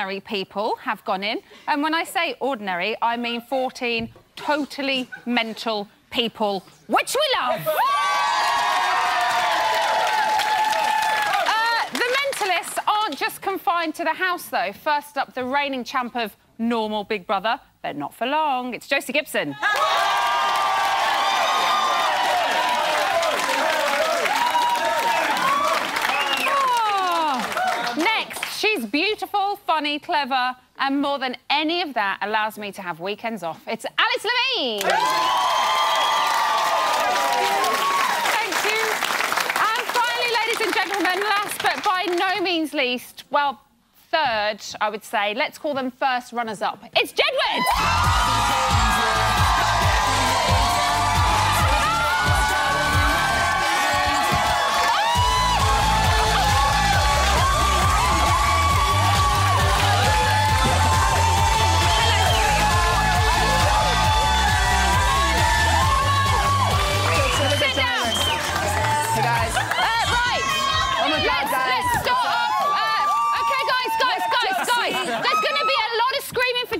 ordinary people have gone in. And when I say ordinary, I mean 14 totally mental people, which we love. The mentalists aren't just confined to the house, though. First up, the reigning champ of normal Big Brother, but not for long. It's Josie Gibson. She's beautiful, funny, clever, and more than any of that allows me to have weekends off. It's Alice Levine! Thank you. And finally, ladies and gentlemen, last but by no means least, well, third, I would say, let's call them first runners-up. It's Jedward!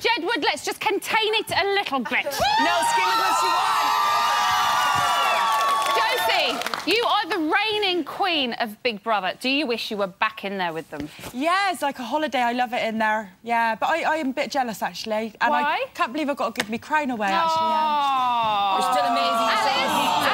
Jedward, let's just contain it a little bit. No, scream as much you want. Josie, you are the reigning queen of Big Brother. Do you wish you were back in there with them? Yeah, it's like a holiday. I love it in there. Yeah, but I am a bit jealous, actually. And why? I can't believe I've got to give me crown away, actually. Yeah. You're still amazing.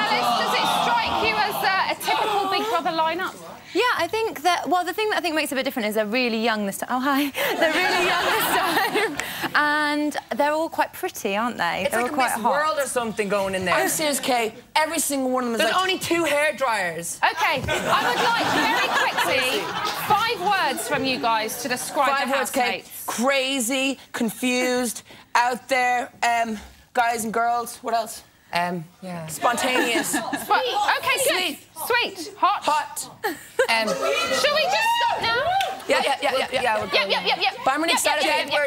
Alice, does it strike you as a typical Big Brother lineup? Yeah, I think that, well, the thing that I think makes it a bit different is they're really young this time. Oh, hi. They're really young this time. And they're all quite pretty, aren't they? It's they're like all a quite Miss hot. World or something going in there. I'm serious, Kay. Every single one of them is There's like... only 2 hair dryers. OK, I would like very quickly 5 words from you guys to describe 5 the words, Kay. housemates. Crazy, confused, out there, guys and girls. What else? Yeah. Spontaneous. OK, good. Sweet. Hot. Hot. Shall we just stop now? Yeah. We're going. Yep. But I'm really excited.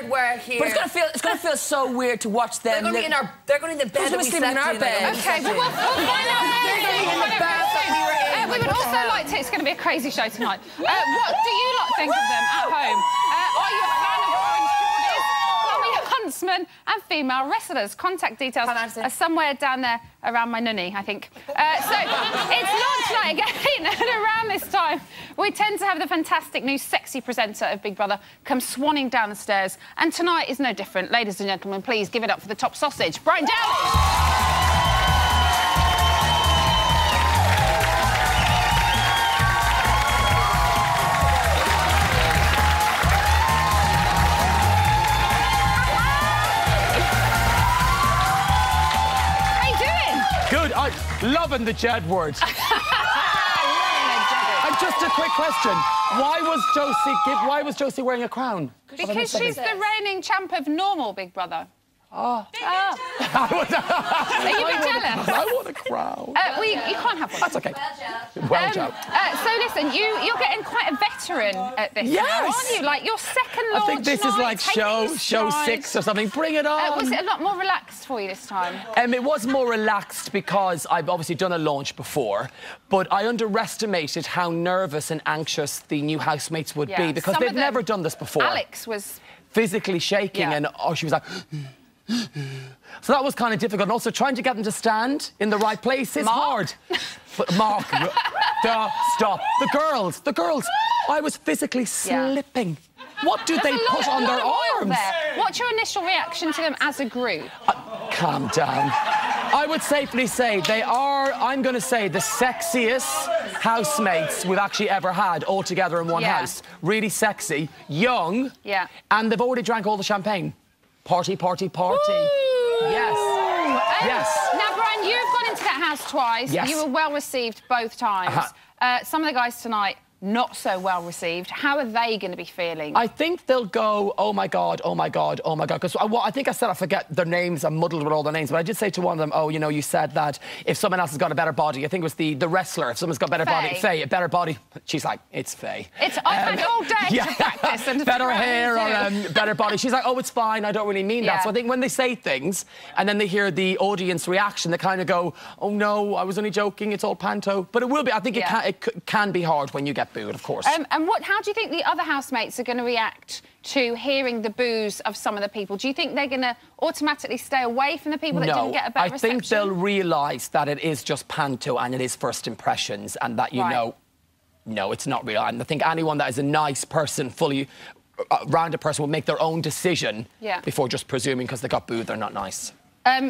We're here. But it's gonna feel so weird to watch them. They're going to the bed that we sleep in our bed. OK, we'll find out later. They're going to be in the bath that we were in. We would also like to... It's going to be a crazy show tonight. What do you lot think of them at home? Are you a fan of orange Geordies, Tommy Huntsman and female wrestlers? Contact details are somewhere down there around my nunny, I think. So, it's launch night again, and around this time, we tend to have the fantastic new sexy presenter of Big Brother come swanning down the stairs. And tonight is no different. Ladies and gentlemen, please give it up for the top sausage, Brian Dowling! Good. Loving the Jedward. And just a quick question. Why was Josie wearing a crown? Because she's the reigning champ of normal Big Brother. Oh. Are you a bit jealous? I want a crown. You can't have one. That's OK. Well done. So listen, you're getting quite a veteran at this now, aren't you? Like your second launch I think this is like show 6 or something. Bring it on. Was it a lot more relaxed for you this time? It was more relaxed because I've obviously done a launch before, but I underestimated how nervous and anxious the new housemates would be because they've never done this before. Alex was physically shaking and she was like... So that was kind of difficult. And also trying to get them to stand in the right place is hard. But Mark, stop. The girls. I was physically slipping. What do they put on their arms? What's your initial reaction to them as a group? Calm down. I would safely say they are, I'm going to say, the sexiest housemates we've actually ever had all together in one house. Really sexy, young, and they've already drank all the champagne. Party. Woo! Yes. Now, Brian, you've gone into that house twice. Yes. You were well received both times. Some of the guys tonight, not so well received. How are they going to be feeling? I think they'll go, oh my God. Because I think I said I forget their names. I'm muddled with all their names. But I did say to one of them, oh, you know, you said that if someone else has got a better body, I think it was the wrestler, if someone's got better body, Faye, a better body. She's like, it's Faye. I've had all day to practice. And better hair or better body. She's like, oh, it's fine. I don't really mean that. So I think when they say things and then they hear the audience reaction, they kind of go, oh, no, I was only joking. It's all panto. But it will be. I think it can be hard when you get get booed, of course. And how do you think the other housemates are going to react to hearing the boos of some of the people? Do you think they're going to automatically stay away from the people that didn't get a better reception? I think they'll realise that it is just panto and it is first impressions, and that, you know, no, it's not real. And I think anyone that is a nice person, fully rounded person, will make their own decision before just presuming because they got booed they're not nice.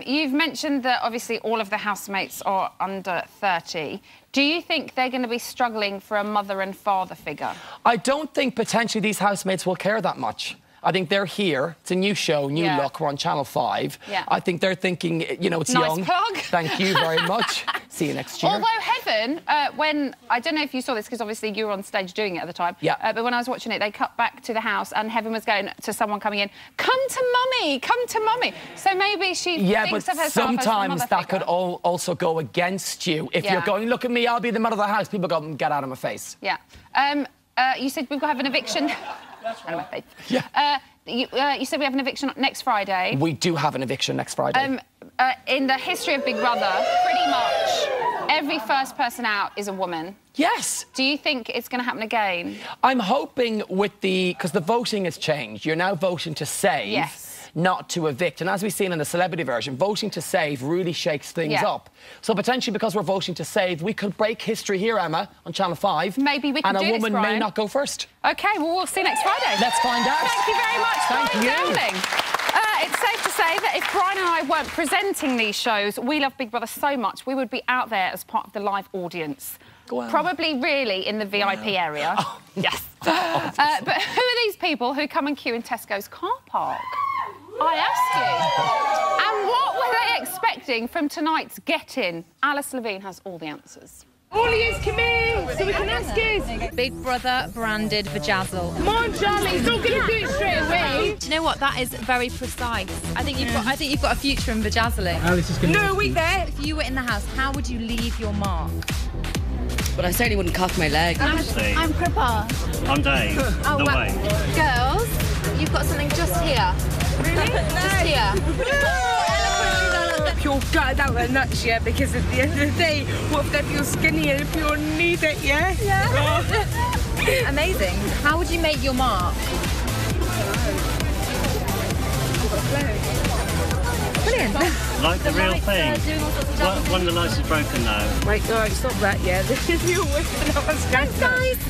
You've mentioned that obviously all of the housemates are under 30. Do you think they're going to be struggling for a mother and father figure? I don't think potentially these housemates will care that much. I think they're here. It's a new show, new look. We're on Channel 5. Yeah. I think they're thinking, you know, it's young. Nice plug. Thank you very much. See you next year. Although Heaven, when... I don't know if you saw this, because obviously you were on stage doing it at the time. Yeah. But when I was watching it, they cut back to the house and Heaven was going to someone coming in, come to Mummy, come to Mummy. So maybe she thinks of herself as the mother sometimes that figure. could also go against you. If you're going, look at me, I'll be the mother of the house, people go, get out of my face. Yeah. You said we've got to have an eviction. That's right. Yeah. You said we have an eviction next Friday. We do have an eviction next Friday. In the history of Big Brother, pretty much every first person out is a woman. Yes. Do you think it's going to happen again? I'm hoping with because the voting has changed. You're now voting to save, not to evict. And as we've seen in the celebrity version, voting to save really shakes things up. So potentially because we're voting to save, we could break history here, Emma, on Channel 5. Maybe we can do this, and a woman may not go first. OK, well, we'll see you next Friday. Let's find out. Thank you very much, Thank you. Dowling. It's safe to say that if Brian and I weren't presenting these shows, we love Big Brother so much, we would be out there as part of the live audience. Wow. Probably really in the VIP area. Oh. Yes. But who are these people who come and queue in Tesco's car park? I ask you. And what were they expecting from tonight's Get-In? Alice Levine has all the answers. All of you come in so we can ask you. Big Brother branded vajazzle. Come on, Charlie, it's not going to do it straight away. Do you know what? That is very precise. I think you've got a future in vajazzling. Alice is going to... No, we there. If you were in the house, how would you leave your mark? But I certainly wouldn't cuff my leg. I'm Crippa. I'm Dave. Oh, the way. Girls, you've got something just here. Really? Just here. You're gutted out their nuts, yeah, because at the end of the day, what if they feel skinny and if you need it, yeah? Yeah. Amazing. How would you make your mark? Brilliant. Like the real thing. One of the lights is broken now. Wait, no, stop that, yeah. This is your whipping up a Thanks, guys.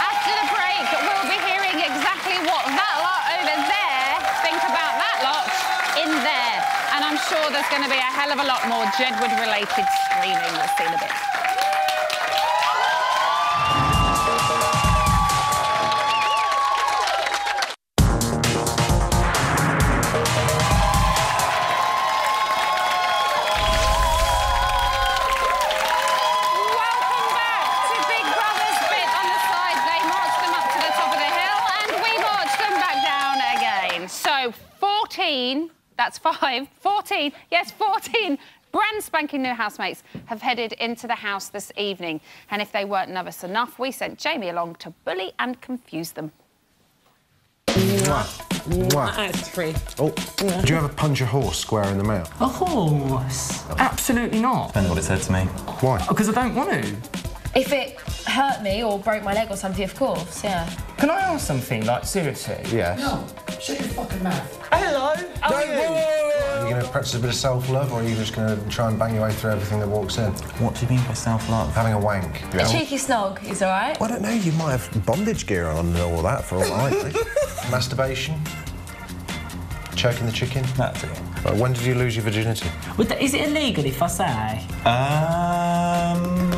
After the break, we'll be hearing exactly what that lot over there think about that lot in there. And I'm sure there's going to be a hell of a lot more Jedward-related screaming. We'll see in a bit. So 14, that's 5, 14, yes, 14 brand spanking new housemates have headed into the house this evening. And if they weren't nervous enough, we sent Jamie along to bully and confuse them. What? That's 3. Oh, did you ever punch a horse square in the mouth? A horse? Absolutely not. Depends what it said to me. Why? Because I don't want to. If it hurt me or broke my leg or something, of course, yeah. Can I ask something, like, seriously? Yes. No, shut your fucking mouth. Hello, how are you? Are you going to practice a bit of self-love, or are you just going to try and bang your way through everything that walks in? What do you mean by self-love? Having a wank. A cheeky snog is all right. Well, I don't know, you might have bondage gear on and all that for all I think. Masturbation? Choking the chicken? That's it. Right, when did you lose your virginity? Is it illegal if I say?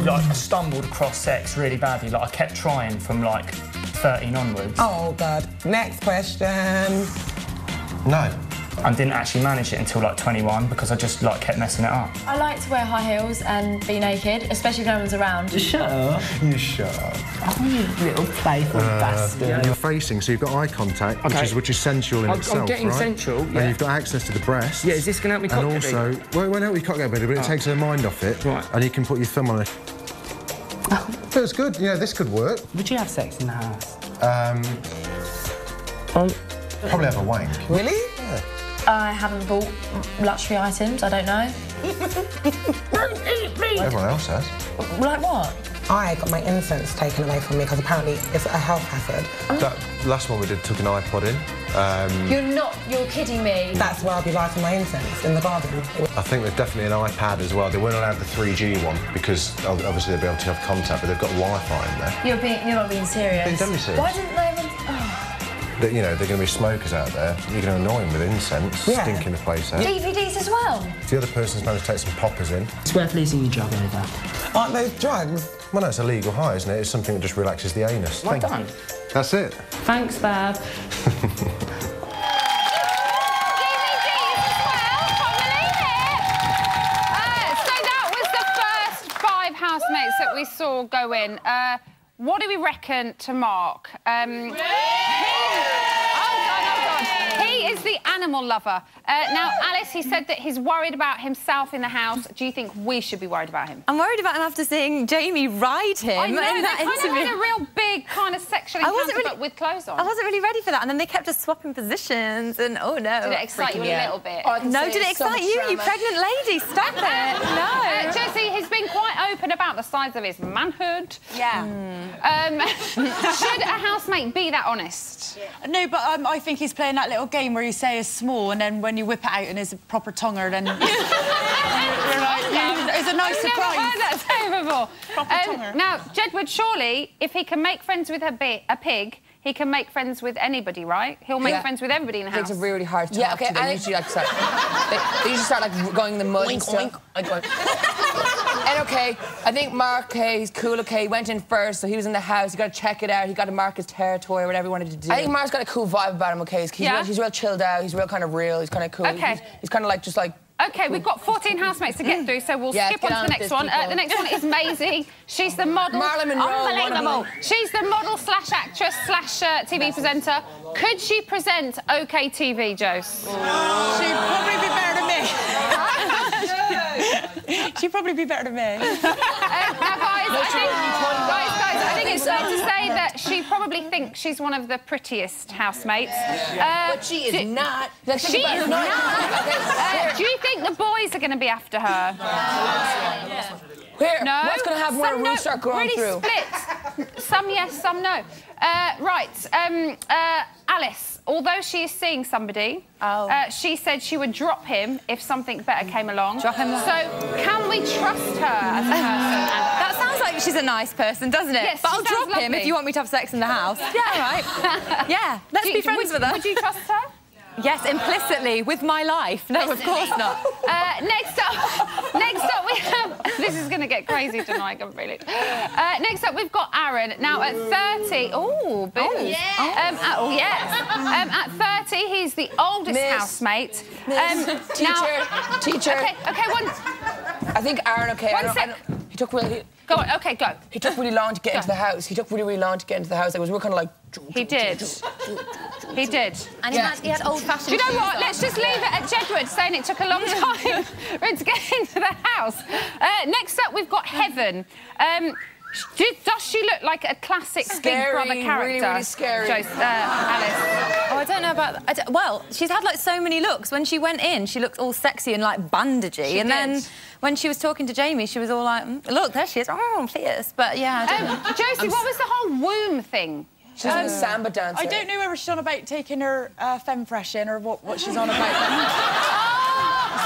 Like, I stumbled across sex really badly. Like, I kept trying from, like, 13 onwards. Oh, God. Next question. No. And didn't actually manage it until, like, 21 because I just, like, kept messing it up. I like to wear high heels and be naked, especially if no one's around. Shut up. You shut up. Oh, you little playful bastard. You're facing, so you've got eye contact, which is sensual in itself, I'm getting sensual, yeah. And you've got access to the breast. Yeah, is this going to help me cock And also, well, it won't help you cock get better, but it takes her mind off it. Right. And you can put your thumb on it. Feels good. Yeah, this could work. Would you have sex in the house? Probably have a wank. Really? Yeah. I haven't bought luxury items, I don't know. Don't eat me! Everyone else has. Like what? I got my incense taken away from me because apparently it's a health hazard. That last one we did took an iPod in. You're kidding me. That's where I'll be lighting my incense, in the garden. I think there's definitely an iPad as well. They weren't allowed the 3G one because obviously they'll be able to have contact, but they've got Wi-Fi in there. You're not being serious. Being deadly serious. Why didn't they even... That, you know, they're going to be smokers out there. You're going to annoy them with incense, stinking the place out. DVDs as well? If the other person's managed to take some poppers in. It's worth losing your job over. Aren't those drugs? Well, no, it's a legal high, isn't it? It's something that just relaxes the anus. Well done. That's it. Thanks, Bab. Housemates that we saw go in. What do we reckon to Mark? He is the animal lover. Now, Alice, he said that he's worried about himself in the house. Do you think we should be worried about him? I'm worried about him after seeing Jamie ride him in that interview. Kind of had a real big kind of sexual encounter, but with clothes on. I wasn't really ready for that, and then they kept just swapping positions, and oh no. Did it excite you a little bit? No, did it excite you, you pregnant lady? Stop it. No. Jesse, he's been quite open about the size of his manhood. Yeah. Should a housemate be that honest? No, but I think he's playing that little game where you say it's small, and then when you whip it out and it's a proper tonger, then you're like, it's a nice surprise. I've never heard that say before. Proper tonger. Now, Jedward, surely, if he can make friends with a pig, he can make friends with anybody, right? He'll make friends with everybody in the house. It's really hard to talk to. They usually like start. They usually start like going in the mud and stuff. And okay, I think Mark, okay, he's cool, okay, he went in first, so he was in the house, he got to check it out, he got to mark his territory, whatever he wanted to do. I think Mark's got a cool vibe about him, okay? He's real chilled out, he's real kind of real, he's kind of cool. Okay. He's kind of like, just like... OK, we've got 14 housemates to get through, so we'll skip on to the next one. The next one is Maisie. She's the model. Marilyn Monroe. Unbelievable. She's the model slash actress slash TV presenter. Could she present OK TV, Jose? She'd probably be better than me. She'd probably be better than me. Now, guys, I think it's fair to say that she probably thinks she's one of the prettiest housemates. But she is not. She is not. Do you think the boys are going to be after her? Where? No. What's going to happen when the roots start growing through? Split. Some yes, some no. Right, Alice, although she is seeing somebody, she said she would drop him if something better came along. Drop him. So, can we trust her as a person? That sounds like she's a nice person, doesn't it? Yes, but I'll drop him if you want me to have sex in the house. Yeah, all right. Yeah, let's be friends with her. Would you trust her? Yes, implicitly, with my life. No, of course not. Next up we have... This is going to get crazy tonight, completely. Next up, we've got Aaron. Now, at 30... Oh, boo. Oh, yes. At 30, he's the oldest housemate. Teacher. OK, one... I think Aaron, OK, he took really... Go on, OK, go. He took really long to get into the house. He took really long to get into the house. It was real kind of like... He did. He did. And he had old-fashioned... Do you know what? Let's just leave it at Jedward saying it took a long time for him to get into the house. Next up, we've got Heaven. Does she look like a classic Big Brother character? Really, really scary. Alice. Oh, I don't know about that. Well, she's had, like, so many looks. When she went in, she looked all sexy and, like, bandagey. Then when she was talking to Jamie, she was all like, look, there she is. Oh, fierce. But, yeah, I don't know. Josie, what was the whole womb thing? She's a samba dancer. I don't know whether she's on about taking her femme fresh in or what she's on about.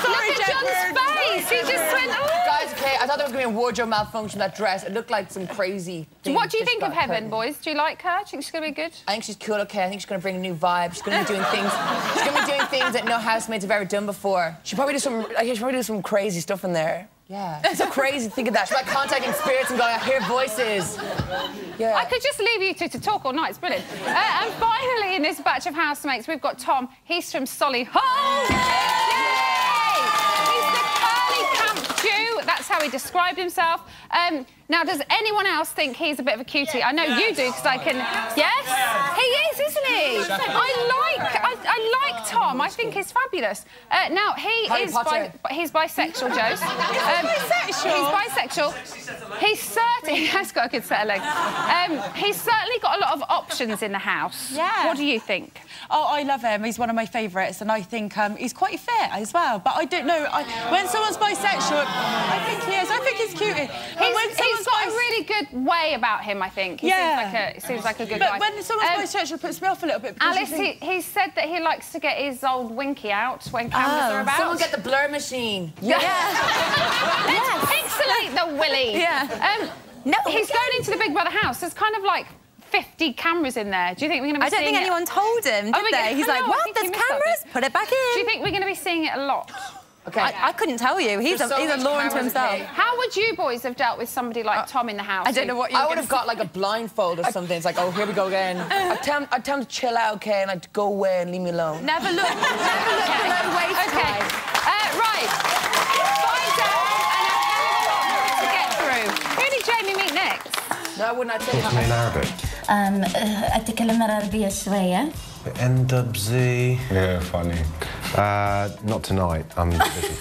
Sorry, look at John's face. He just went... Guys, OK, I thought there was going to be a wardrobe malfunction with that dress. It looked like some crazy thing. What do you think of Heaven, boys? Do you like her? Do you think she's going to be good? I think she's cool, OK. I think she's going to bring a new vibe. She's going to be doing things... She's going to be doing things that no housemates have ever done before. She'll probably do some crazy stuff in there. Yeah. It's so crazy to think of that. She's like contacting spirits and going, I hear voices. Yeah. I could just leave you two to talk all night. It's brilliant. And finally, in this batch of housemates, we've got Tom. He's from Solihull. Yay! He's the curly camp Jew. That's how he described himself. Now, does anyone else think he's a bit of a cutie? I know you do, because I can... Yes? He is, isn't he? I like Tom, I think, is fabulous. Now, he's bisexual, Joe. Bisexual? He's bisexual. He has got a good set of legs. He's certainly got a lot of options in the house. Yeah. What do you think? Oh, I love him. He's one of my favourites, and I think he's quite fit as well. But I don't know. When someone's bisexual, I think he is. I think he's cute. He's got a really good way about him, I think. He seems like a good guy. But when someone's bisexual, it puts me off a little bit. Alice, he said that he likes to get his old winky out when cameras are about. Someone get the blur machine. Let's pixelate the willy. Yeah. No, he's going into the Big Brother house. There's kind of like 50 cameras in there. Do you think we're going to be seeing it? I don't think anyone told him, did they? He's like, what? There's cameras? Put it back in. Do you think we're going to be seeing it a lot? Okay. I couldn't tell you. He's a law unto himself. How would you boys have dealt with somebody like Tom in the house? I don't know what you. I would have got like a blindfold or something. It's like, oh, here we go again. I'd tell him to chill out, okay, and I'd go away and leave me alone. Never look below waist high. Right. 5 down and a hell of a lot to get through. Who did Jamie meet next? No, I wouldn't. I'd say Talk to me in Arabic. أتكلم العربية شوية. NWZ. Yeah, funny. Not tonight. I'm busy.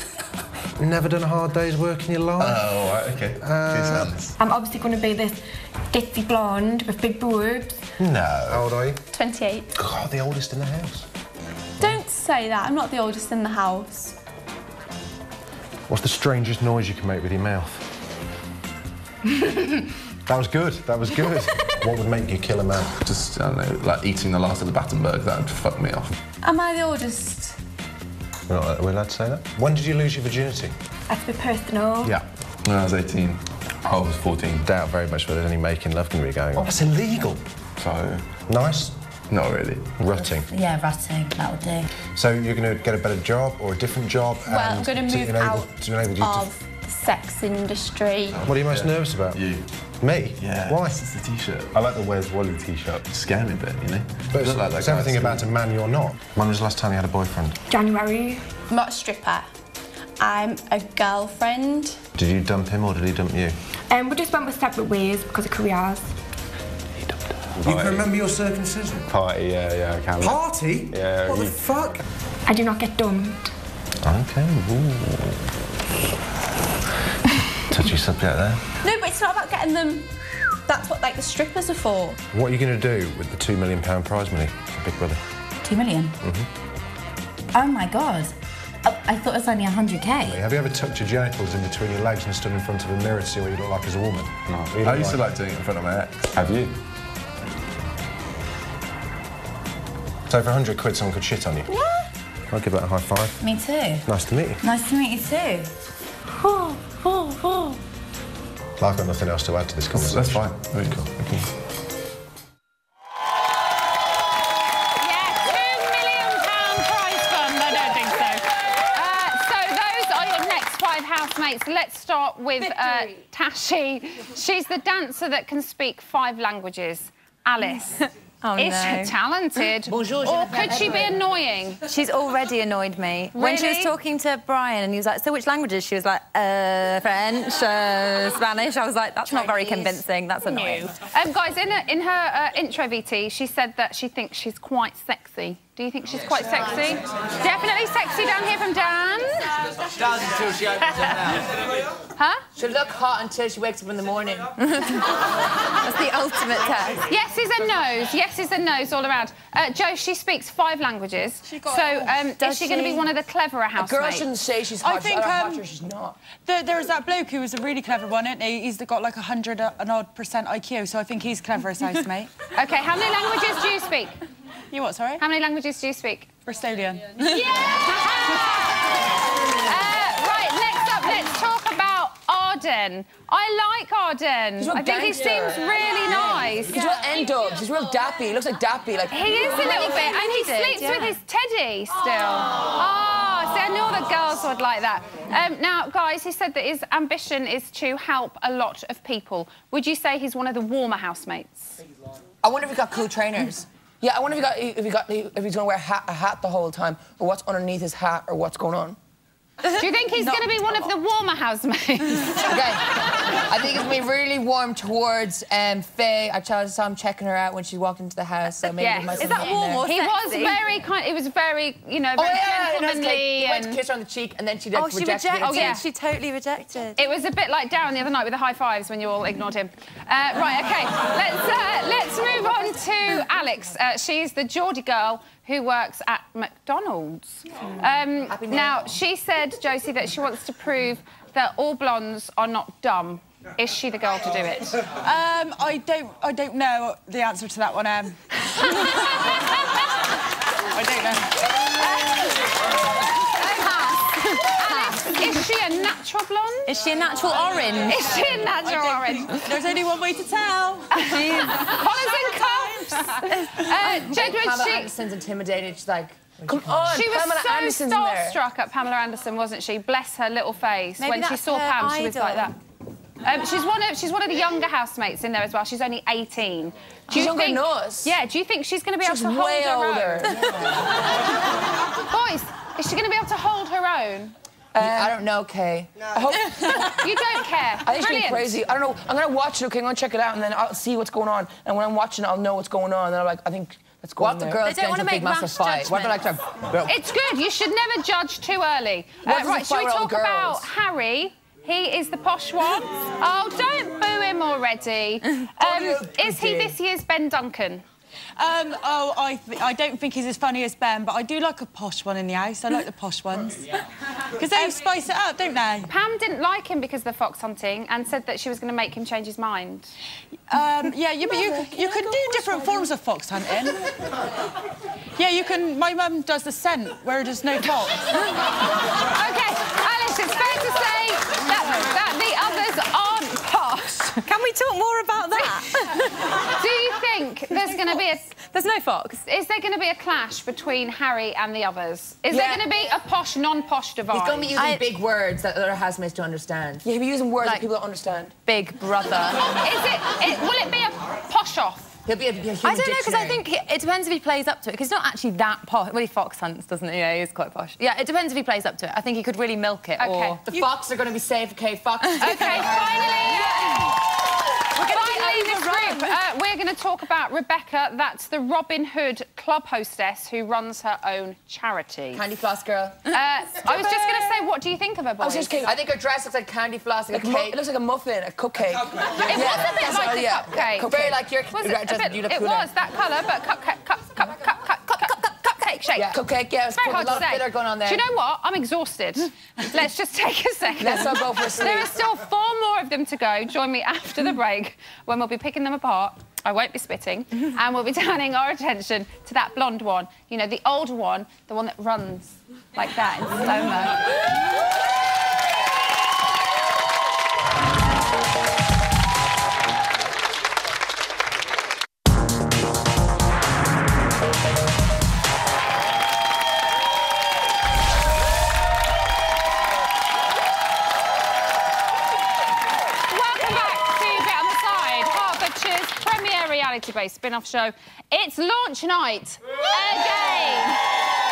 Never done a hard day's work in your life? Oh, right, okay. I'm obviously going to be this ditzy blonde with big boobs. No. How old are you? 28. God, the oldest in the house. Don't say that. I'm not the oldest in the house. What's the strangest noise you can make with your mouth? That was good. That was good. What would make you kill a man? Just, I don't know, like eating the last of the Battenberg, that would fuck me off. Am I the oldest? We're allowed to say that? When did you lose your virginity? That's a bit personal. Yeah. When I was 18. I was 14. Doubt very much whether there's any making love going to be going on. Oh, that's illegal. So... Nice? Not really. Rutting. Yeah, rutting. That would do. So you're going to get a better job or a different job? Well, I'm going to move out of the sex industry. What are you most nervous about? You. Me? Yeah. Why? It's the T-shirt. I like the Where's Wally T-shirt. It scared me a bit, you know? But it's everything about a man you're not. When was the last time you had a boyfriend? January. I'm not a stripper. I'm a girlfriend. Did you dump him or did he dump you? We just went with separate ways because of careers. He dumped her. You can remember your circumcision? Party, yeah, I can. Party? Yeah. What the fuck? I do not get dumped. Okay. Ooh. Touchy subject there. No, but it's not about getting them. That's what, like, the strippers are for. What are you going to do with the £2 million prize money for Big Brother? 2 million? Mm-hmm. Oh, my God. Oh, I thought it was only 100k. Have you ever tucked your genitals in between your legs and stood in front of a mirror to see what you look like as a woman? No. I used to like doing it in front of my ex. Have you? So for 100 quid, someone could shit on you? Yeah. I'll give that a high five. Me too. Nice to meet you. Nice to meet you too. I've got nothing else to add to this conversation. That's fine. Very cool. Thank you. Yeah, £2 million prize fund. I don't think so. So those are your next 5 housemates. Let's start with Tashi. She's the dancer that can speak 5 languages. Alice. Is she talented? Bonjour, or could she be annoying? She's already annoyed me. Really? When she was talking to Brian and he was like, so which languages? She was like, French, Spanish. I was like, that's not very convincing. That's annoying. Guys, in her intro VT, she said that she thinks she's quite sexy. Do you think she's quite sexy? Definitely sexy down here from Dan. Does until she opens her mouth. Huh? She'll look hot until she wakes up in the morning. That's the ultimate test. Yes is a nose. Yes is a nose all around. Jo, she speaks 5 languages. Is she going to be one of the cleverer housemates? A girl shouldn't say she's hot. I think she's not. There was that bloke who was a really clever one, isn't he? He's got like 100% IQ, so I think he's clever as housemate. OK, how many languages do you speak? You what, sorry? How many languages do you speak? Bristolian. Right, next up, let's talk about Arden. I like Arden. I think he seems really nice. He's real end-up. He's real dappy. He looks like dappy. Like he is a little bit, and he sleeps with his teddy still. Oh, see, I knew all the girls would like that. Now, guys, he said that his ambition is to help a lot of people. Would you say he's one of the warmer housemates? I wonder if he's got cool trainers. Yeah, I wonder if he's going to wear a hat the whole time, or what's underneath his hat, or what's going on. Do you think he's going to be one of the warmer housemates? Okay. I think it's going to be really warm towards Faye. I saw him checking her out when she walked into the house, so maybe yes. might Is that warm or sexy? He was very kind. It was very, you know, very gentlemanly. He went to kiss her on the cheek and then she rejected it. Oh, yeah. She totally rejected. It was a bit like Darren the other night with the high fives when you all ignored him. Right, OK. Let's move on to Alex. She's the Geordie girl who works at McDonald's. Now, she said, Josie, that she wants to prove that all blondes are not dumb. Is she the girl to do it? I don't know the answer to that one, I don't know. Alex, is she a natural blonde? Is she a natural orange? Is she a natural orange? There's only one way to tell. Collars and cuffs. Jedward, Pamela Anderson's intimidated. She's like, come on, she was Pamela so Anderson's in there. starstruck at Pamela Anderson, wasn't she? Bless her little face. Maybe when she saw Pam, idol. she was like that. She's one of the younger housemates in there as well. She's only 18. She's younger than us. Yeah, do you think she's going to be able to hold her own? Boys, is she going to be able to hold her own? I don't know, Kay. No. You don't care. I think it's going to be crazy. I don't know. I'm going to watch it, okay? I'm going to check it out, and then I'll see what's going on. And when I'm watching it, I'll know what's going on. And I'm like, I think let's go on there. They don't want to make massive fight. What like to... It's good. You should never judge too early. Right, shall we talk about Harry? He is the posh one. Oh, don't boo him already. Is he this year's Ben Duncan? I don't think he's as funny as Ben, but I do like a posh one in the house. I like the posh ones. Because they spice it up, don't they? Pam didn't like him because of the fox hunting and said that she was going to make him change his mind. But you can do different forms of fox hunting. Yeah, you can... My mum does the scent, where there's no fox. OK, Alice, it's fair to say that the others aren't posh. Can we talk more about that? Do you think there's going to be a... There's no fox. Is there going to be a clash between Harry and the others? Is there going to be a posh, non-posh divide? He's going to be using big words that other housemates don't understand. Yeah, he'll be using words that people don't understand. Big brother. Will it be a posh-off? He'll be a human I don't know, because I think it depends if he plays up to it, because he's not actually that posh. Well, he fox hunts, doesn't he? Yeah, he is quite posh. Yeah, it depends if he plays up to it. I think he could really milk it, or... The fox are going to be safe, OK? Fox... OK, finally... Finally, this group, we're going to talk about Rebecca. That's the Robin Hood club hostess who runs her own charity. Candy floss girl. I was just going to say, what do you think of her, boys? I think her dress looks like candy floss, like a cake. It looks like a muffin, a cupcake. It was a bit like a cupcake. Very like your... It was that colour, but cupcake shape. Yeah, cupcake, yeah. It's very hard to say. Going on there. Do you know what? I'm exhausted. Let's just take a second. Let's all go for a sleep. There are still 4 more of them to go. Join me after the break when we'll be picking them apart. I won't be spitting. And we'll be turning our attention to that blonde one. You know, the older one, the one that runs like that in slow-mo. Reality-based spin-off show. It's launch night again.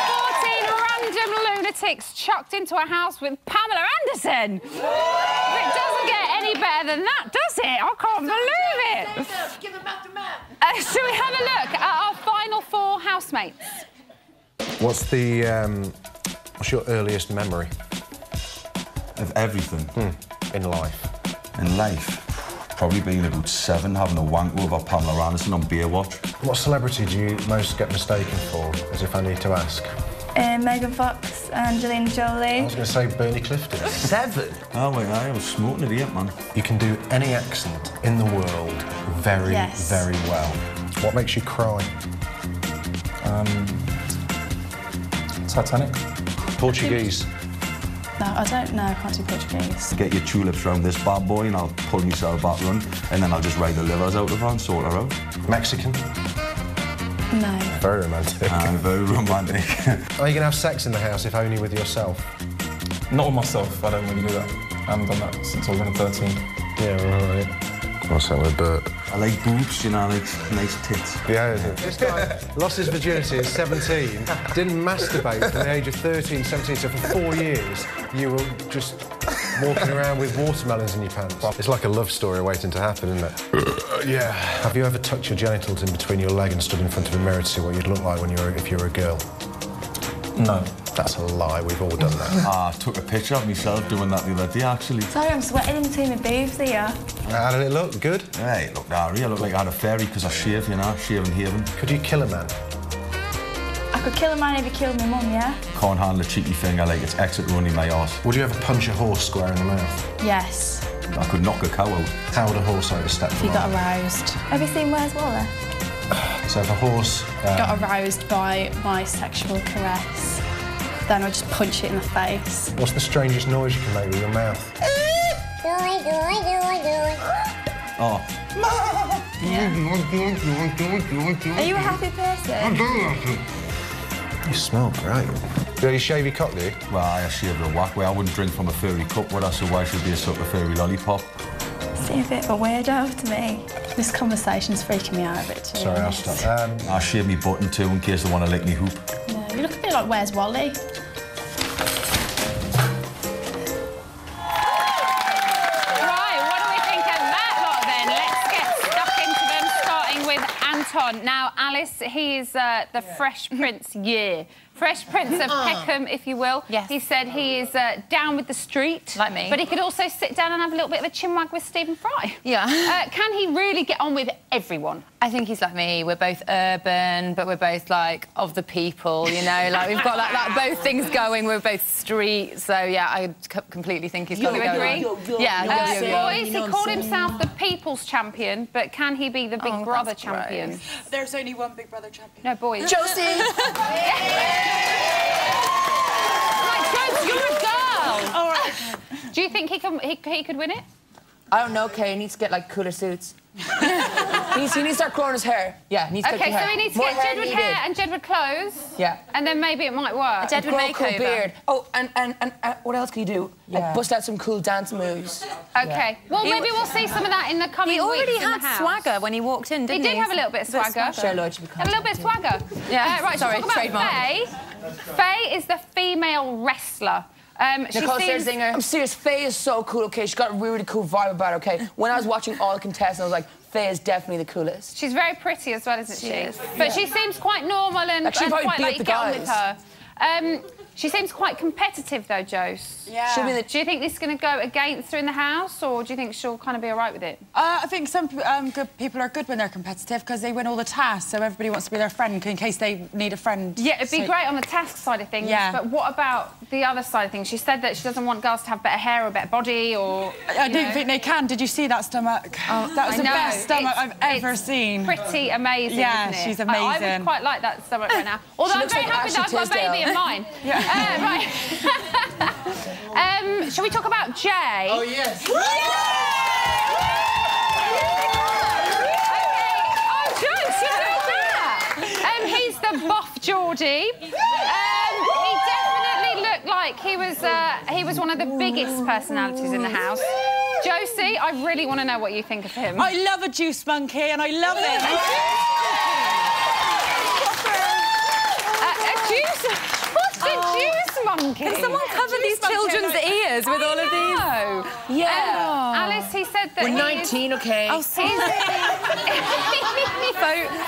14 random lunatics chucked into a house with Pamela Anderson. It doesn't get any better than that, does it? I can't believe it. Give them back to Matt. Shall we have a look at our final 4 housemates? What's your earliest memory of everything in life? In life. Probably being about 7, having a wank over Pamela Anderson on Beer Watch. What celebrity do you most get mistaken for, as if I need to ask? Megan Fox, Angelina Jolie. I was going to say Bernie Clifton. 7? Oh, wait, I was smoking it here, man. You can do any accent in the world very, very well. What makes you cry? Titanic. Portuguese. No, I don't know. I can't do Portuguese. Get your tulips round this bad boy and I'll pull myself back run, and then I'll just ride the livers out of her and sort her out. Mexican? No. Very romantic. Very romantic. Are you going to have sex in the house, if only with yourself? Not with myself. I don't really do that. I haven't done that since I was 13. Yeah, right. What's that with Bert? I like boobs, you know, I like nice tits. Yeah. This guy lost his virginity at 17, didn't masturbate from the age of 13, 17, so for 4 years you were just walking around with watermelons in your pants. It's like a love story waiting to happen, isn't it? Yeah. Have you ever tucked your genitals in between your leg and stood in front of a mirror to see what you'd look like when if you were a girl? No. That's a lie, we've all done that. I took a picture of myself doing that the other day, actually. Sorry, I'm sweating in between my boobs here. How did it look? Good? Hey, it looked alright. I looked like I had a fairy because I shave, you know, shave and haven. Could you kill a man? I could kill a man if he killed my mum, yeah? Can't handle a cheeky finger like it's exit running my arse. Would you ever punch a horse square in the mouth? Yes. I could knock a cow out. How would a horse overstep the He got aroused. Have you seen Where's Wally? So if a horse... got aroused by my sexual caress, then I just punch it in the face. What's the strangest noise you can make with your mouth? Oh. Are you a happy person? You smell great. Do you shave your cock, do you? Well, I shaved a whack way. I wouldn't drink from a furry cup, would I? So why should be a sort of furry lollipop? Seem a bit of a weirdo to me. This conversation's freaking me out a bit too. Sorry, I'll stop. I shave me button too in case they want to lick me hoop. No, you look a bit like Where's Wally? Now, Alice, he is the Fresh Prince year. Fresh Prince of Peckham, if you will. Yes. He said he is down with the street. Like me. But he could also sit down and have a little bit of a chinwag with Stephen Fry. Yeah. Can he really get on with everyone? I think he's like me. We're both urban, but we're both, like, of the people, you know? Like, we've got, like both things going. We're both street. So, yeah, I completely think he's got to go. Agree? Yeah. Boys, he called himself the People's Champion, but can he be the Big Brother champion? Gross. There's only one Big Brother champion. No, boys. Josie! Like, Josie, you're a girl! All right. Do you think he could win it? I don't know, Kay. He needs to get, like, cooler suits. he needs to start growing his hair. Yeah, he needs to OK, hair. so he needs to More get Jedward hair and Jedward clothes. Yeah. And then maybe it might work. A Jedward makeover. Cool beard. Oh, and what else can you do? Yeah. Like, bust out some cool dance moves. OK. Yeah. Well, maybe we'll see some of that in the coming weeks. He already had swagger when he walked in, didn't he? He did have a little bit of swagger. Sure, Lord, should be a little bit of swagger. Yeah. Right, sorry, so talk about trademark. Faye. Faye is the female wrestler. Nicole Scherzinger. I'm serious, Faye is so cool, OK? She's got a really cool vibe about her, OK? When I was watching all the contestants, I was like, Faye is definitely the coolest. She's very pretty as well, isn't she? Is. But she seems quite normal and, like, and quite like you get on with her. She seems quite competitive, though, Jose. Yeah. Do you think this is going to go against her in the house, or do you think she'll kind of be all right with it? I think some good people are good when they're competitive because they win all the tasks, so everybody wants to be their friend in case they need a friend. Yeah, it'd be great on the task side of things, but what about the other side of things? She said that she doesn't want girls to have better hair or better body, or... I don't think they can. Did you see that stomach? Oh, that was the best stomach I've ever seen. Pretty amazing, yeah, isn't it? she's amazing. I would quite like that stomach right now. Although I'm very happy that I've got a baby in mine. Yeah. Right. Shall we talk about Jay? Oh, yes. Okay. Oh, Jones, you know that. He's the buff Geordie. He definitely looked like he was one of the biggest personalities in the house. Josie, I really want to know what you think of him. I love a juice monkey, and I love it. A juice... What's a juice monkey? Can someone cover these children's ears with all of these? Yeah. Alice, he said that we're 19, OK? Oh,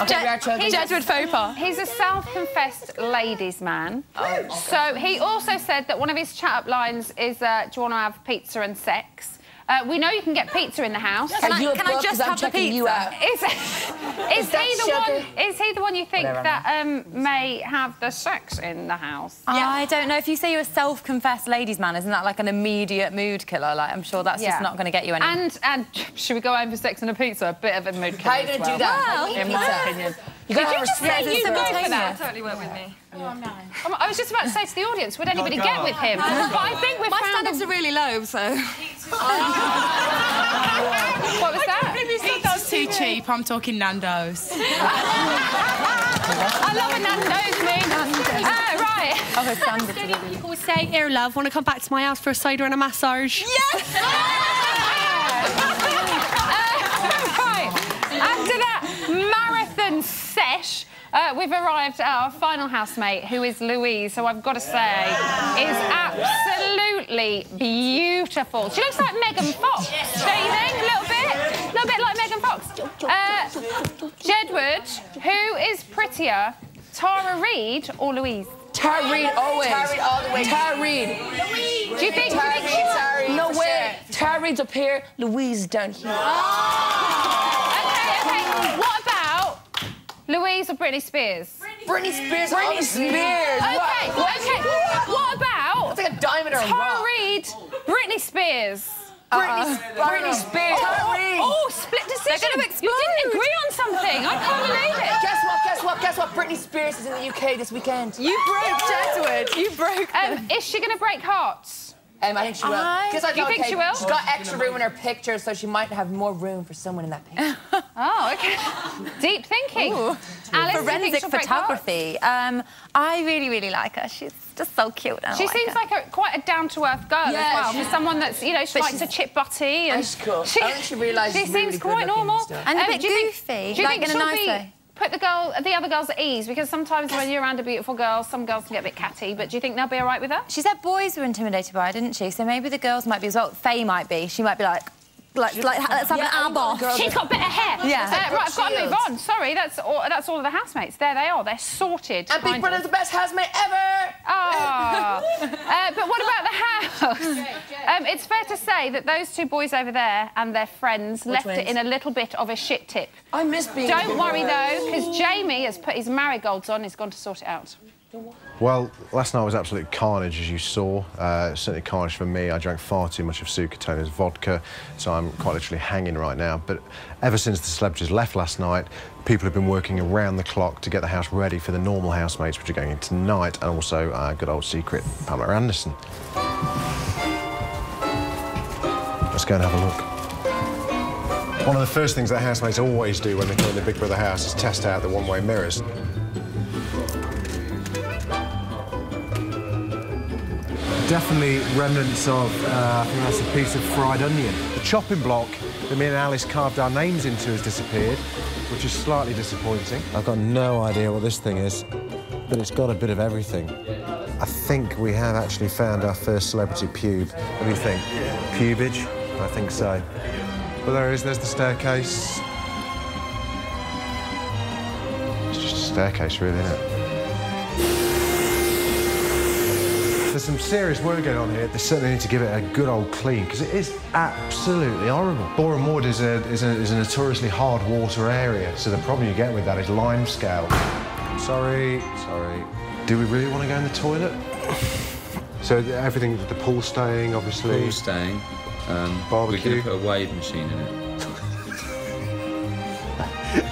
Jedward faux pas. He's a self-confessed ladies' man. Oh. So he also said that one of his chat-up lines is, do you want to have pizza and sex? We know you can get pizza in the house. Can I just have the pizza? Is he the one you think that may have the sex in the house? Yeah. I don't know. If you say you're a self-confessed ladies' man, isn't that like an immediate mood killer? Like, I'm sure that's just not going to get you anywhere. And should we go home for sex and a pizza? A bit of a mood killer. How are you going to do that? Well, in my opinion. Did you just say you go for that? Totally work with me. Oh, no. I was just about to say to the audience, would anybody get with him? But I think we've My standards are really low, so... What was that? Pizza's too cheap. I'm talking Nando's. I love a Nando's, me. Right. Oh, her standards are really... People say, here, love, want to come back to my house for a cider and a massage? Yes! After that marathon sesh, we've arrived at our final housemate, who is Louise, who I've got to say is absolutely beautiful. She looks like Megan Fox, don't you think? A little bit like Megan Fox. Jedward, who is prettier, Tara Reid or Louise? Tara Reid, always. Tara Reid all the way. Tara Reid. Do you think? Tara Reid. No way. Tara Reid's up here, Louise down here. Okay. What about Louise or Britney Spears? Britney Spears. Britney Spears. Okay. What about? It's like a diamond or a rock. Tara Reid, Britney Spears. Britney Spears. Oh, split decision. They're going to explode. You didn't agree on something. I can't believe it. Guess what? Britney Spears is in the UK this weekend. You broke Jedward. You broke Is she going to break hearts? I think she will. Do you think she will? She's got extra room in her picture, so she might have more room for someone in that picture. Oh, OK. Deep thinking. Alice, forensic photography. I really like her. She's just so cute. She seems like quite a down-to-earth girl as well. For someone that's, you know, she likes to chip butty. And she's cool. I think she realises she seems quite normal. And a bit goofy, do you think in a nice way. Put the other girls at ease, because sometimes when you're around a beautiful girl, some girls can get a bit catty, but do you think they'll be all right with her? She said boys were intimidated by her, didn't she? So maybe the girls might be as well. Faye might be. She might be like let's have an ab off. She's got better hair. Yeah. Right, I've got to move on. Sorry, that's all of the housemates. There they are. They're sorted. And Big Brother's the best housemate ever! Oh. But what about the house? It's fair to say that those two boys over there and their friends left it in a little bit of a shit tip. I miss being Don't worry, though, because Jamie has put his marigolds on. He's gone to sort it out. Well, last night was absolute carnage, as you saw. Certainly carnage for me. I drank far too much of Sue Katona's vodka, so I'm quite literally hanging right now. But ever since the celebrities left last night, people have been working around the clock to get the house ready for the normal housemates, which are going in tonight, and also our good old secret, Pamela Anderson. Let's go and have a look. One of the first things that housemates always do when they come in the Big Brother house is test out the one-way mirrors. Definitely remnants of, I think that's a piece of fried onion. The chopping block that me and Alice carved our names into has disappeared, which is slightly disappointing. I've got no idea what this thing is, but it's got a bit of everything. I think we have actually found our first celebrity pube. What do you think? Pubage? I think so. But there it is, there's the staircase. It's just a staircase, really, isn't it? There's some serious work going on here. They certainly need to give it a good old clean, because it is absolutely horrible. Boreham Wood is a notoriously hard water area, so the problem you get with that is limescale. Sorry. Do we really want to go in the toilet? So everything, the pool staying, obviously. Pool staying. Barbecue. We're going to put a wave machine in it.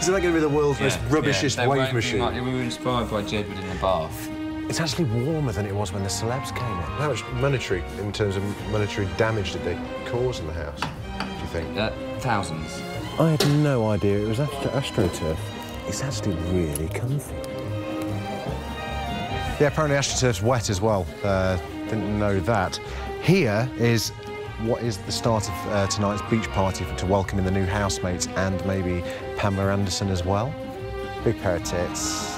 Isn't that going to be the world's most rubbishest wave machine? We were inspired by Jedward in the bath. It's actually warmer than it was when the celebs came in. How much monetary, in terms of monetary damage, did they cause in the house, do you think? Thousands. I had no idea it was AstroTurf. It's actually really comfy. Yeah, apparently AstroTurf's wet as well. Didn't know that. Here is what is the start of tonight's beach party to welcome in the new housemates and maybe Pamela Anderson as well. Big pair of tits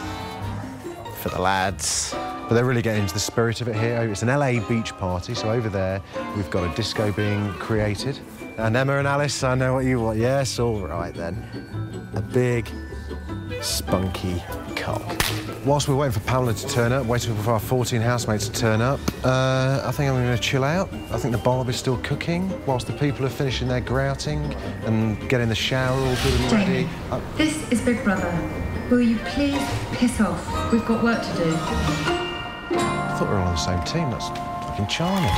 for the lads. But they're really getting into the spirit of it here. It's an LA beach party, so over there we've got a disco being created. And Emma and Alice, I know what you want. Yes, all right then. A big, spunky cock. Whilst we're waiting for Pamela to turn up, waiting for our 14 housemates to turn up, I think I'm going to chill out. I think the Barbie's still cooking, whilst the people are finishing their grouting and getting the shower all good and ready. This is Big Brother. Will you please piss off? We've got work to do. I thought we were all on the same team. That's fucking charming.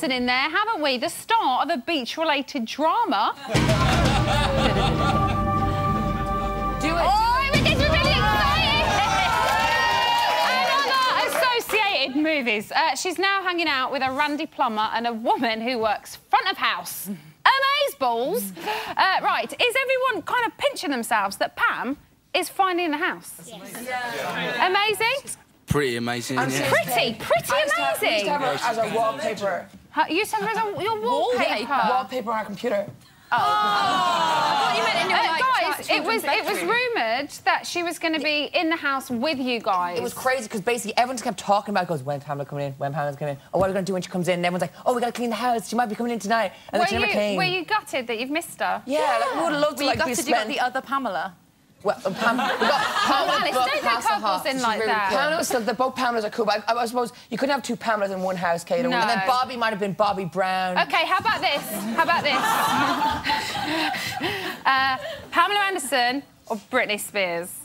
In there, haven't we? The start of a beach-related drama. Do it. Oh, it gets me really excited. And on our associated movies, she's now hanging out with a randy plumber and a woman who works front of house. Amazeballs. Right, is everyone kind of pinching themselves that Pam is finally in the house? Yes. Yeah. Amazing? Pretty amazing, yeah. Pretty amazing. I used to have her as a wallpaper You said it was your wallpaper. Wallpaper on our computer. I thought you meant in your guys, it was rumoured that she was going to be in the house with you guys. It was crazy because basically everyone just kept talking about it. Goes, when Pamela coming in? When Pamela's coming in? Oh, what are we going to do when she comes in? And everyone's like, oh, we got to clean the house. She might be coming in tonight. And then she never came. Were you gutted that you've missed her? Yeah, like, we would have loved to like be gutted you got the other Pamela? Well, we got Alice, don't go couples in like that. Pamela's, both Pamelas are cool, but I suppose you couldn't have two Pamelas in one house, Kate. No. And then Bobby might have been Bobby Brown. OK, how about this? Pamela Anderson or Britney Spears?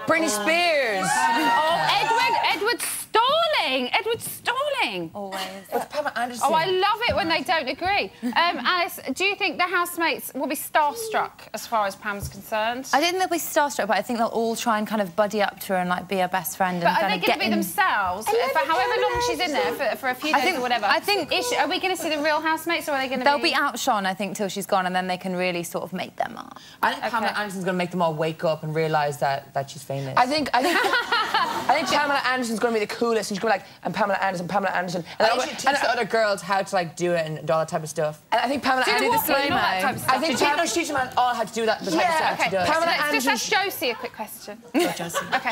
Britney Spears! Oh, Edward Stalling! Edward Stalling! Always. What's Pamela Anderson? Oh, I love it when they don't agree. Alice, do you think the housemates will be starstruck as far as Pam's concerned? I don't think they'll be starstruck, but I think they'll all try and kind of buddy up to her and like be her best friend. But are they going to be themselves for however long she's in there, for a few days or whatever? I think... Are we going to see the real housemates, or are they going to They'll be outshone, I think, till she's gone, and then they can really sort of make them up. I think Pamela Anderson's going to make them all wake up and realise that she's famous. I think Pamela Anderson's going to be the coolest, and she's going to be like, I'm Pamela Anderson, Pamela Anderson. And I think she'll teach the other girls how to like do it and all that type of stuff. And I think Pamela Anderson... Do the slow-mo. I think she teaches them all how to do that, the type of stuff she does. Pamela Anderson... Just ask Josie a quick question. Josie. OK.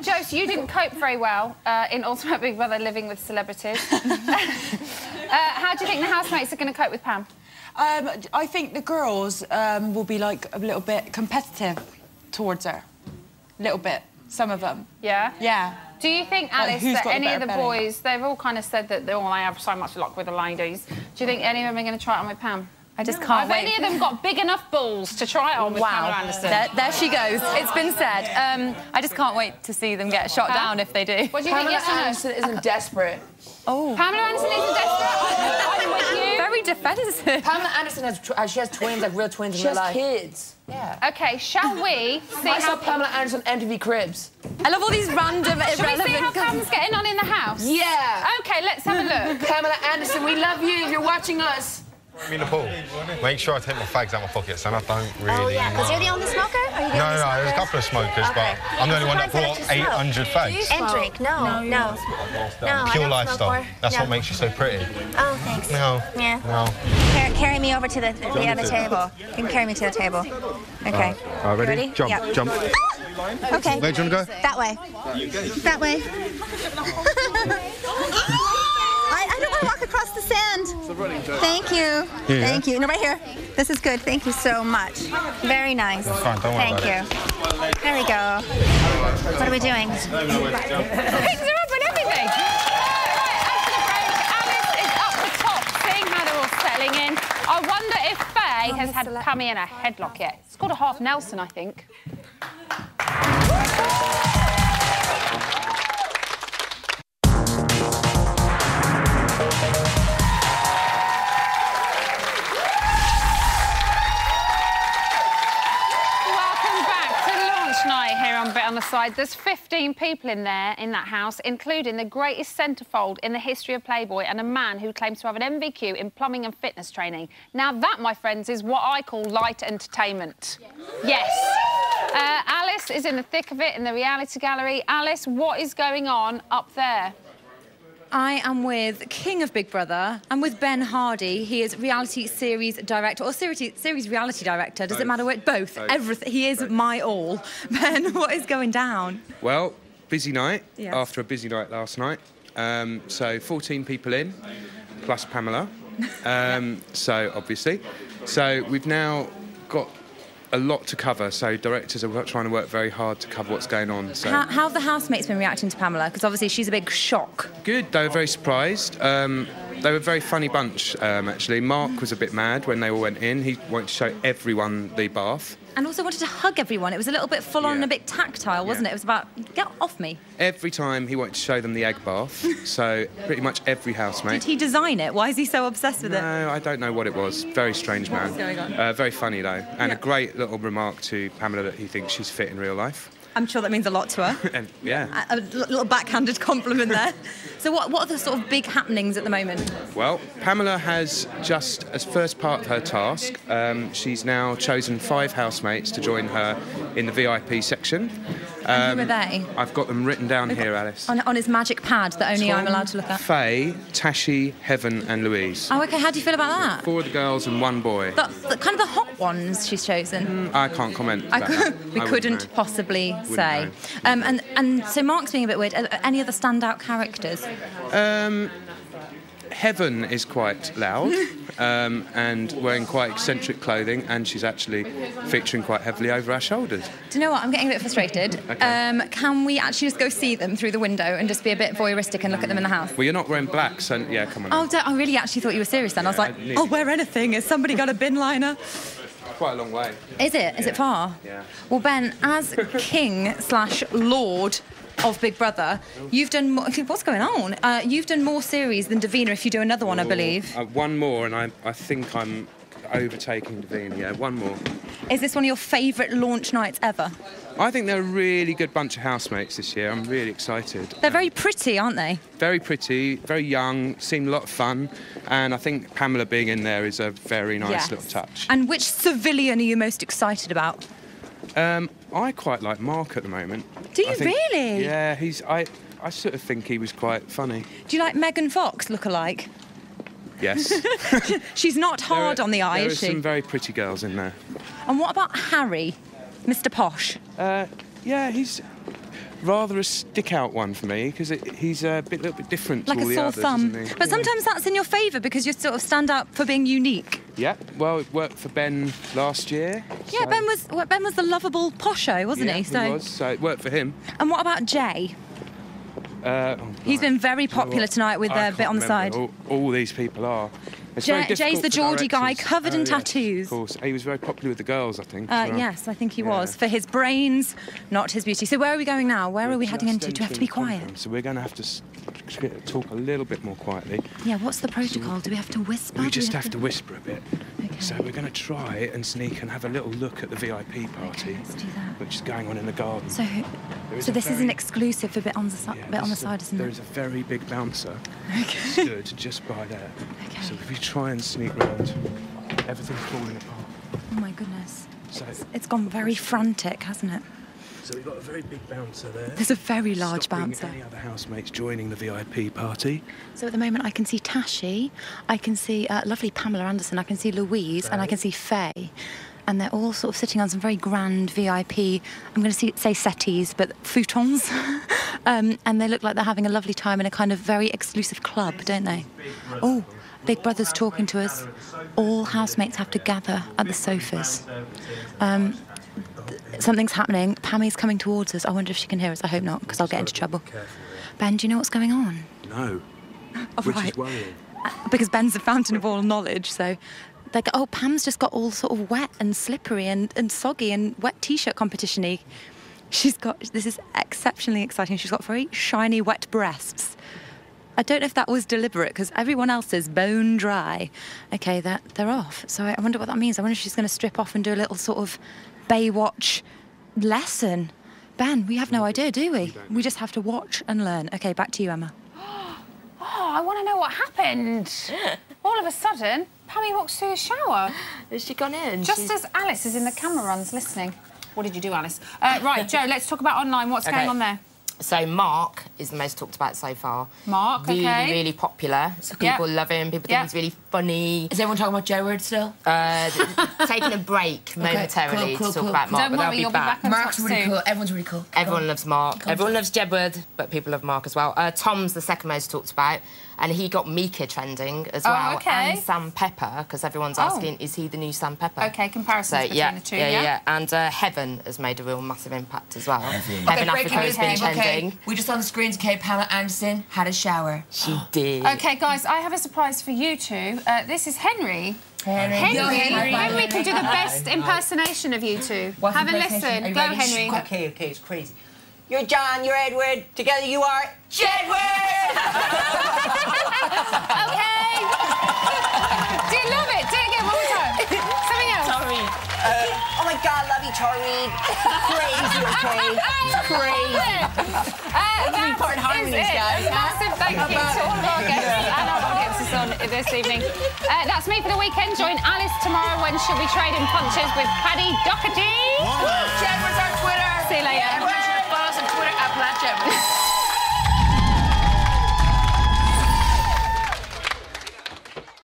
Josie, you didn't cope very well in Ultimate Big Brother living with celebrities. How do you think the housemates are going to cope with Pam? I think the girls will be, like, a little bit competitive towards her. A little bit. Some of them. Yeah? Yeah. Do you think, Alice, that any of the boys... They've all kind of said that they have so much luck with the ladies. Do you think any of them are going to try it on with Pam? I just can't wait. Have any of them got big enough balls to try it on with Pamela Anderson? There she goes. It's been said. I just can't wait to see them get shot down if they do. What do you think? Pamela Anderson isn't desperate. Oh. Pamela Anderson isn't desperate? I'm with you. Very defensive. Pamela Anderson has twins, like real twins in real life. She has kids. Yeah. OK, shall we see I saw Pamela Anderson on MTV Cribs. I love all these random, irrelevant... Shall we see how Pam's getting on in the house? Yeah. OK, let's have a look. Pamela Anderson, we love you if you're watching us. I'm in the pool. Make sure I take my fags out my pockets, and I don't really... Oh, yeah, because you're the only smoker? Are you the only smoker? There's a couple of smokers, but I'm the only one that brought 800 fags. And drink? No. Pure lifestyle. That's what makes you so pretty. Oh, thanks. No. Yeah. No. Carry me over to the other table. You can carry me to the table. OK. Ready? Jump. Yep. Jump. OK. Where do you want to go? That way. That way. I don't want to walk across the sand. Thank you. Yeah. Thank you. No, right here. This is good. Thank you so much. Very nice. That's fine. Don't worry Thank you. There we go. What are we doing? Picks her up and everything. Alice is up the top, seeing how they're all settling in. I wonder if Faye has had Pammy in a headlock yet. It's called a half Nelson, I think. On the side, there's 15 people in there in that house, including the greatest centrefold in the history of Playboy and a man who claims to have an MVQ in plumbing and fitness training. Now that, my friends, is what I call light entertainment. Yes. Alice is in the thick of it in the reality gallery. Alice, what is going on up there? I am with King of Big Brother. I'm with Ben Hardy. He is reality series director, or series reality director. Does it matter what? Both. Everything. He is my all. Ben, what is going down? Well, busy night. Yes. After a busy night last night. So 14 people in, plus Pamela. So, obviously. So we've now got a lot to cover, so directors are trying to work very hard to cover what's going on. So. How have the housemates been reacting to Pamela? Because obviously she's a big shock. Good, they were very surprised. They were a very funny bunch, actually. Mark was a bit mad when they all went in. He wanted to show everyone the bath. And also wanted to hug everyone. It was a little bit full-on and a bit tactile, wasn't it? It was about, get off me. Every time he wanted to show them the egg bath, so pretty much every housemate. Did he design it? Why is he so obsessed with it? No, I don't know what it was. Very strange man. What's going on? Very funny, though. And a great little remark to Pamela that he thinks she's fit in real life. I'm sure that means a lot to her. And, yeah. A little backhanded compliment there. So what are the sort of big happenings at the moment? Well, Pamela has just, as first part of her task, she's now chosen 5 housemates to join her in the VIP section. And who are they? I've got them written down here, Alice. On his magic pad that only I'm allowed to look at. Faye, Tashi, Heaven and Louise. Oh, OK, how do you feel about that? 4 of the girls and 1 boy. The kind of the hot ones she's chosen. I can't comment about that. We couldn't possibly say. And so Mark's being a bit weird. Any other standout characters? Heaven is quite loud and wearing quite eccentric clothing, and she's actually featuring quite heavily over our shoulders. Do you know what? I'm getting a bit frustrated. Okay. Can we actually just go see them through the window and just be a bit voyeuristic and look at them in the house? Well, you're not wearing black, so yeah, come on. Oh, I really actually thought you were serious then. I was like, I'll wear anything. Has somebody got a bin liner? Quite a long way. Is it? Is it far? Yeah. Well, Ben, as king/lord of Big Brother, you've done more... What's going on? You've done more series than Davina if you do another one, I believe. 1 more, and I think I'm overtaking Davina. Yeah, 1 more. Is this one of your favourite launch nights ever? I think they're a really good bunch of housemates this year. I'm really excited. They're very pretty, aren't they? Very pretty, very young, seem a lot of fun, and I think Pamela being in there is a very nice little touch. And which civilian are you most excited about? I quite like Mark at the moment. Do you really? Yeah, I sort of think he was quite funny. Do you like Megan Fox look-alike? Yes. She's not hard on the eye, is she? There are some very pretty girls in there. And what about Harry, Mr. Posh? Yeah, he's rather a stick-out one for me, because he's a little bit different like to all the others, sore thumb. isn't he? But sometimes that's in your favour because you sort of stand out for being unique. Yeah, well, it worked for Ben last year. Yeah, so. Ben was the lovable posho, wasn't he? He was, so it worked for him. And what about Jay? He's been very popular tonight with a bit on the side. All these people are. Jay's the Geordie guy, covered in tattoos. Of course, he was very popular with the girls, I think. Yes, I think he was. For his brains, not his beauty. So where are we going now? Where are we heading into? Do we have to be quiet? So we're going to have to talk a little bit more quietly. Yeah, what's the protocol? Do we have to whisper? We just have to whisper a bit. Okay. So we're going to try and sneak and have a little look at the VIP party, which is going on in the garden. So this is an exclusive for bit on the side, isn't it? There is a very big bouncer stood just by there. Okay. So if we try and sneak round, everything's falling apart. Oh my goodness. So it's gone very frantic, hasn't it? So we've got a very big bouncer there. There's a very large bouncer. Any other housemates joining the VIP party? So at the moment I can see Tashi, I can see lovely Pamela Anderson, I can see Louise, and I can see Faye. And they're all sort of sitting on some very grand VIP, I'm going to say settees, but futons. And they look like they're having a lovely time in a kind of very exclusive club, don't they? Oh, Big Brother's talking to us. All housemates have to gather at the sofas. Something's happening. Pammy's coming towards us. I wonder if she can hear us. I hope not, because I'll get into trouble. Ben, do you know what's going on? No. Which is worrying. Because Ben's a fountain of all knowledge, so... They go, oh, Pam's just got all sort of wet and slippery and soggy and wet T-shirt competition-y. This is exceptionally exciting. She's got very shiny, wet breasts. I don't know if that was deliberate, because everyone else is bone dry. OK, they're off. So I wonder what that means. I wonder if she's going to strip off and do a little sort of Baywatch lesson. Ben, we have no idea, do we? We just have to watch and learn. OK, back to you, Emma. Oh, I want to know what happened. All of a sudden, Pammy walks through a shower. Has she gone in? Just as Alice is in the camera runs listening. What did you do, Alice? Right, Joe, let's talk about online. What's going on there? So Mark is the most talked about so far. Mark, really, really popular. So people love him. People think he's really funny. Is everyone talking about Joe Word still? Taking a break momentarily to talk about Mark, but they'll be back. Mark's really cool. Everyone's really cool. Everyone loves Mark. Everyone loves Jedward, but people love Mark as well. Tom's the second most talked about, and he got Mika trending as well. And Sam Pepper, because everyone's asking, is he the new Sam Pepper? OK, comparisons between the two, yeah. And Heaven has made a real massive impact as well. Heaven Africa has been trending. We just on the screens, Pamela Anderson had a shower. She did. OK, guys, I have a surprise for you two. This is Henry. Henry can do the best impersonation of you two. Have a listen. Go, Henry. OK, it's crazy. You're John, you're Edward. Together you are Jedward! OK. Do you love it? Do it again, one more time. Something else. Sorry. Oh my God, love you, Taurine. Crazy, okay? Crazy. That is it. Massive thank you to all of our guests and our audience us on this evening. That's me for the weekend. Join Alice tomorrow when she'll be trading punches with Paddy Doherty. Jedward's our Twitter. See you later. Follow us on Twitter at Black Jedward.